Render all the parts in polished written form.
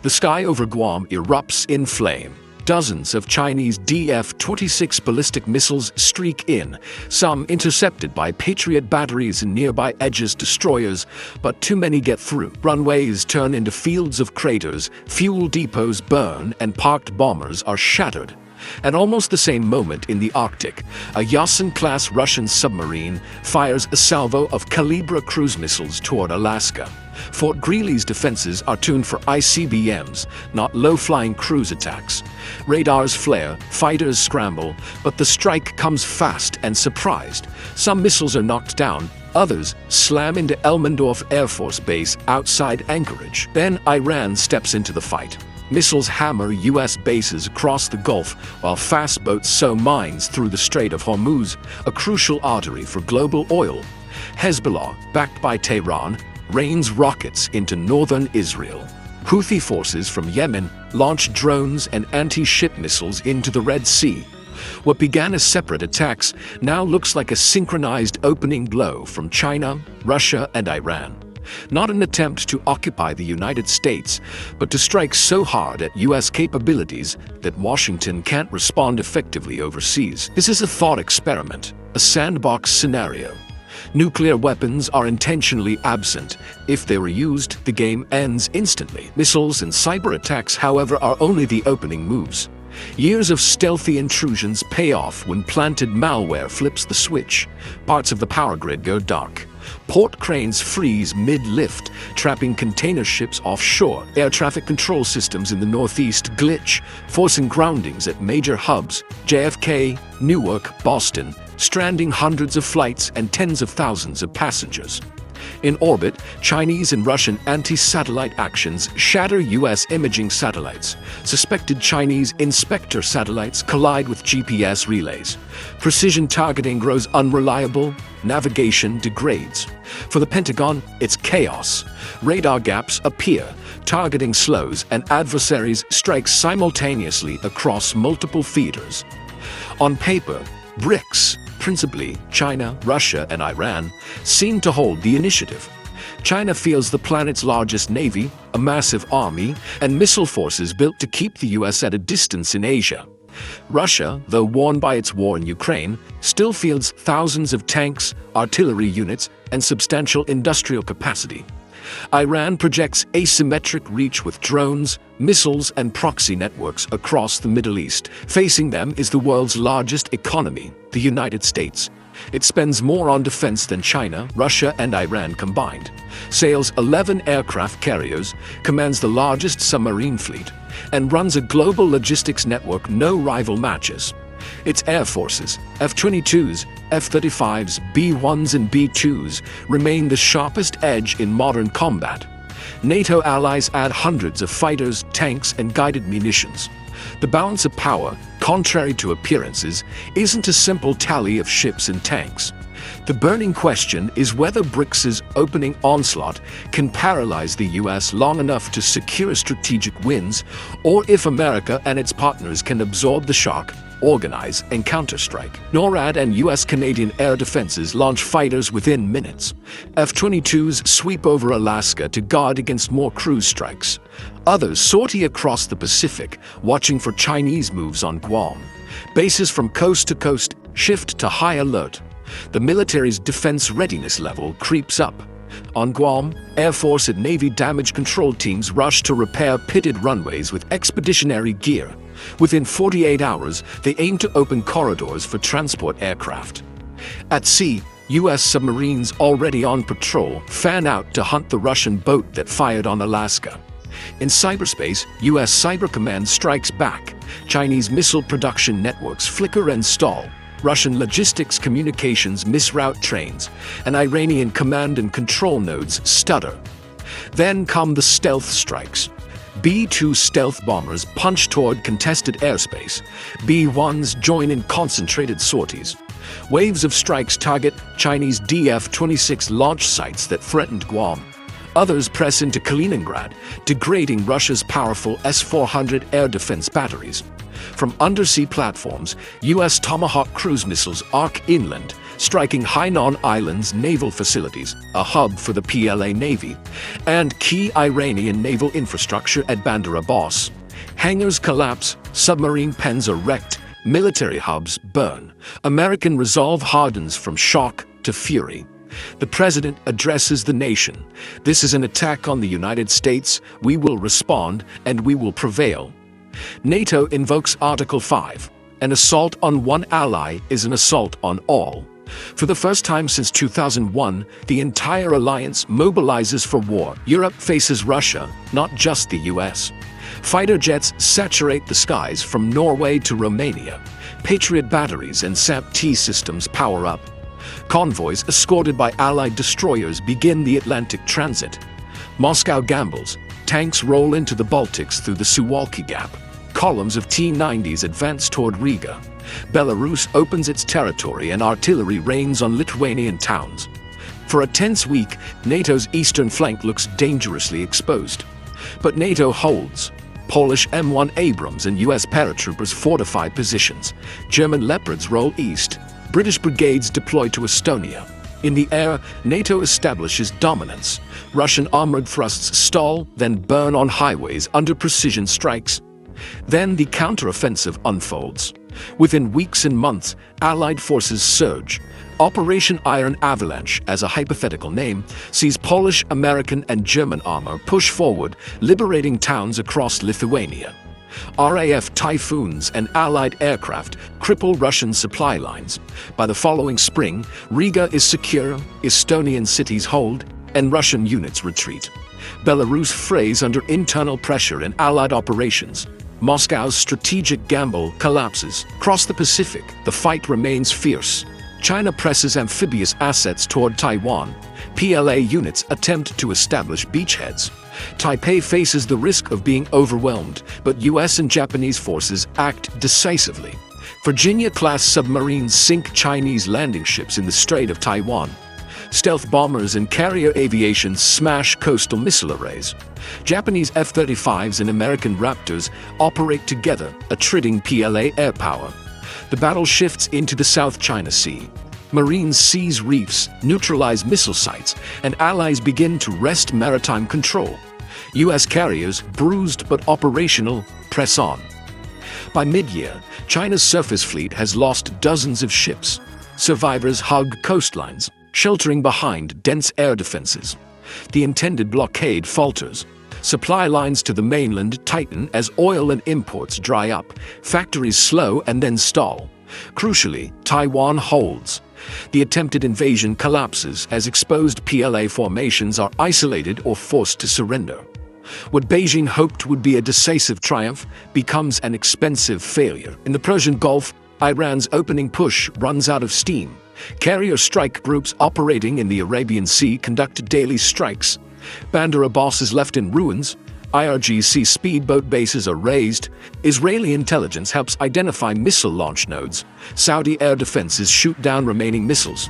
The sky over Guam erupts in flame. Dozens of Chinese DF-26 ballistic missiles streak in, some intercepted by Patriot batteries and nearby Aegis destroyers, but too many get through. Runways turn into fields of craters, fuel depots burn, and parked bombers are shattered. At almost the same moment in the Arctic, a Yasen-class Russian submarine fires a salvo of Kalibra cruise missiles toward Alaska. Fort Greely's defenses are tuned for ICBMs, not low-flying cruise attacks. Radars flare, fighters scramble, but the strike comes fast and surprised. Some missiles are knocked down, others slam into Elmendorf Air Force Base outside Anchorage. Then Iran steps into the fight. Missiles hammer U.S. bases across the Gulf, while fast boats sow mines through the Strait of Hormuz, a crucial artery for global oil. Hezbollah, backed by Tehran, rains rockets into northern Israel. Houthi forces from Yemen launch drones and anti-ship missiles into the Red Sea. What began as separate attacks now looks like a synchronized opening blow from China, Russia, and Iran. Not an attempt to occupy the United States, but to strike so hard at U.S. capabilities that Washington can't respond effectively overseas. This is a thought experiment, a sandbox scenario. Nuclear weapons are intentionally absent. If they were used, the game ends instantly. Missiles and cyber attacks, however, are only the opening moves. Years of stealthy intrusions pay off when planted malware flips the switch. Parts of the power grid go dark. Port cranes freeze mid-lift, trapping container ships offshore. Air traffic control systems in the Northeast glitch, forcing groundings at major hubs, JFK, Newark, Boston, stranding hundreds of flights and tens of thousands of passengers. In orbit, Chinese and Russian anti-satellite actions shatter U.S. imaging satellites. Suspected Chinese inspector satellites collide with GPS relays. Precision targeting grows unreliable. Navigation degrades. For the Pentagon, it's chaos. Radar gaps appear. Targeting slows, and adversaries strike simultaneously across multiple theaters. On paper, BRICS, principally China, Russia, and Iran, seem to hold the initiative. China fields the planet's largest navy, a massive army, and missile forces built to keep the U.S. at a distance in Asia. Russia, though worn by its war in Ukraine, still fields thousands of tanks, artillery units, and substantial industrial capacity. Iran projects asymmetric reach with drones, missiles, and proxy networks across the Middle East. Facing them is the world's largest economy, the United States. It spends more on defense than China, Russia, and Iran combined. Sails 11 aircraft carriers, commands the largest submarine fleet, and runs a global logistics network no rival matches. Its air forces, F-22s, F-35s, B-1s, and B-2s, remain the sharpest edge in modern combat. NATO allies add hundreds of fighters, tanks, and guided munitions. The balance of power, contrary to appearances, isn't a simple tally of ships and tanks. The burning question is whether BRICS's opening onslaught can paralyze the U.S. long enough to secure strategic wins, or if America and its partners can absorb the shock, organize, and counterstrike. NORAD and U.S.-Canadian air defenses launch fighters within minutes. F-22s sweep over Alaska to guard against more cruise strikes. Others sortie across the Pacific, watching for Chinese moves on Guam. Bases from coast to coast shift to high alert. The military's defense readiness level creeps up. On Guam, Air Force and Navy damage control teams rush to repair pitted runways with expeditionary gear. Within 48 hours, they aim to open corridors for transport aircraft. At sea, U.S. submarines already on patrol fan out to hunt the Russian boat that fired on Alaska. In cyberspace, U.S. Cyber Command strikes back. Chinese missile production networks flicker and stall. Russian logistics communications misroute trains, and Iranian command and control nodes stutter. Then come the stealth strikes. B-2 stealth bombers punch toward contested airspace. B-1s join in concentrated sorties. Waves of strikes target Chinese DF-26 launch sites that threatened Guam. Others press into Kaliningrad, degrading Russia's powerful S-400 air defense batteries. From undersea platforms, U.S. Tomahawk cruise missiles arc inland, striking Hainan Island's naval facilities, a hub for the PLA Navy, and key Iranian naval infrastructure at Bandar Abbas. Hangars collapse, submarine pens are wrecked, military hubs burn. American resolve hardens from shock to fury. The president addresses the nation. "This is an attack on the United States. We will respond, and we will prevail." NATO invokes Article 5. An assault on one ally is an assault on all. For the first time since 2001, the entire alliance mobilizes for war. Europe faces Russia, not just the US. Fighter jets saturate the skies from Norway to Romania. Patriot batteries and SAP-T systems power up. Convoys escorted by Allied destroyers begin the Atlantic transit. Moscow gambles. Tanks roll into the Baltics through the Suwalki Gap. Columns of T-90s advance toward Riga. Belarus opens its territory and artillery rains on Lithuanian towns. For a tense week, NATO's eastern flank looks dangerously exposed. But NATO holds. Polish M1 Abrams and US paratroopers fortify positions. German Leopards roll east. British brigades deploy to Estonia. In the air, NATO establishes dominance. Russian armored thrusts stall, then burn on highways under precision strikes. Then the counteroffensive unfolds. Within weeks and months, Allied forces surge. Operation Iron Avalanche, as a hypothetical name, sees Polish, American, and German armor push forward, liberating towns across Lithuania. RAF Typhoons and Allied aircraft cripple Russian supply lines. By the following spring, Riga is secure, Estonian cities hold, and Russian units retreat. Belarus frays under internal pressure in Allied operations. Moscow's strategic gamble collapses. Across the Pacific, the fight remains fierce. China presses amphibious assets toward Taiwan. PLA units attempt to establish beachheads. Taipei faces the risk of being overwhelmed, but US and Japanese forces act decisively. Virginia-class submarines sink Chinese landing ships in the Strait of Taiwan. Stealth bombers and carrier aviation smash coastal missile arrays. Japanese F-35s and American Raptors operate together, attriting PLA air power. The battle shifts into the South China Sea. Marines seize reefs, neutralize missile sites, and allies begin to wrest maritime control. US carriers, bruised but operational, press on. By mid-year, China's surface fleet has lost dozens of ships. Survivors hug coastlines, sheltering behind dense air defenses. The intended blockade falters. Supply lines to the mainland tighten as oil and imports dry up. Factories slow and then stall. Crucially, Taiwan holds. The attempted invasion collapses as exposed PLA formations are isolated or forced to surrender. What Beijing hoped would be a decisive triumph becomes an expensive failure. In the Persian Gulf, Iran's opening push runs out of steam. Carrier strike groups operating in the Arabian Sea conduct daily strikes. Bandar Abbas is left in ruins. IRGC speedboat bases are razed. Israeli intelligence helps identify missile launch nodes. Saudi air defenses shoot down remaining missiles.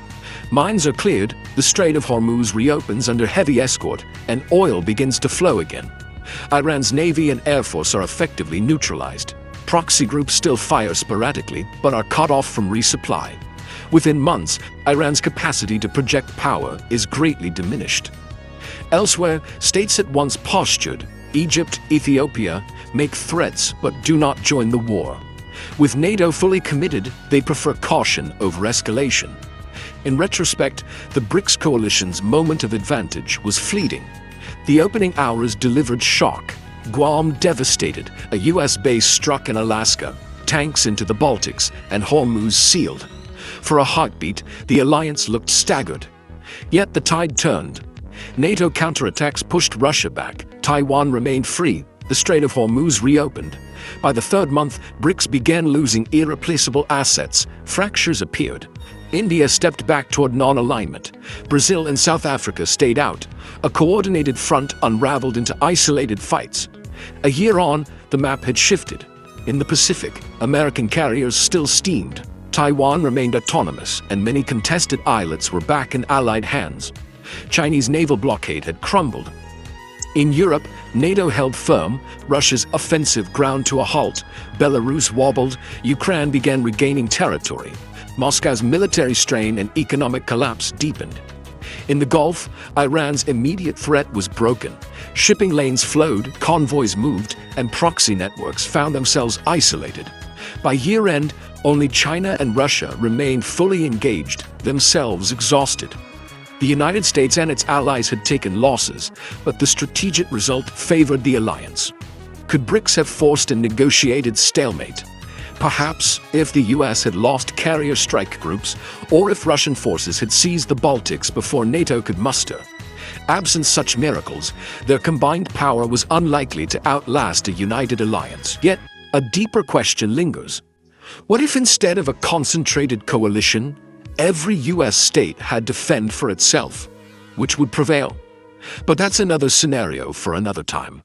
Mines are cleared, the Strait of Hormuz reopens under heavy escort, and oil begins to flow again. Iran's Navy and Air Force are effectively neutralized. Proxy groups still fire sporadically, but are cut off from resupply. Within months, Iran's capacity to project power is greatly diminished. Elsewhere, states at once postured, Egypt, Ethiopia, make threats but do not join the war. With NATO fully committed, they prefer caution over escalation. In retrospect, the BRICS coalition's moment of advantage was fleeting. The opening hours delivered shock. Guam devastated, a US base struck in Alaska, tanks into the Baltics, and Hormuz sealed. For a heartbeat, the alliance looked staggered. Yet the tide turned. NATO counterattacks pushed Russia back. Taiwan remained free. The Strait of Hormuz reopened. By the third month, BRICS began losing irreplaceable assets. Fractures appeared. India stepped back toward non-alignment. Brazil and South Africa stayed out. A coordinated front unraveled into isolated fights. A year on, the map had shifted. In the Pacific, American carriers still steamed. Taiwan remained autonomous, and many contested islets were back in Allied hands. Chinese naval blockade had crumbled. In Europe, NATO held firm, Russia's offensive ground to a halt, Belarus wobbled, Ukraine began regaining territory, Moscow's military strain and economic collapse deepened. In the Gulf, Iran's immediate threat was broken. Shipping lanes flowed, convoys moved, and proxy networks found themselves isolated. By year-end, only China and Russia remained fully engaged, themselves exhausted. The United States and its allies had taken losses, but the strategic result favored the alliance. Could BRICS have forced a negotiated stalemate? Perhaps if the US had lost carrier strike groups, or if Russian forces had seized the Baltics before NATO could muster. Absent such miracles, their combined power was unlikely to outlast a united alliance. Yet, a deeper question lingers. What if instead of a concentrated coalition, every US state had to fend for itself? Which would prevail? But that's another scenario for another time.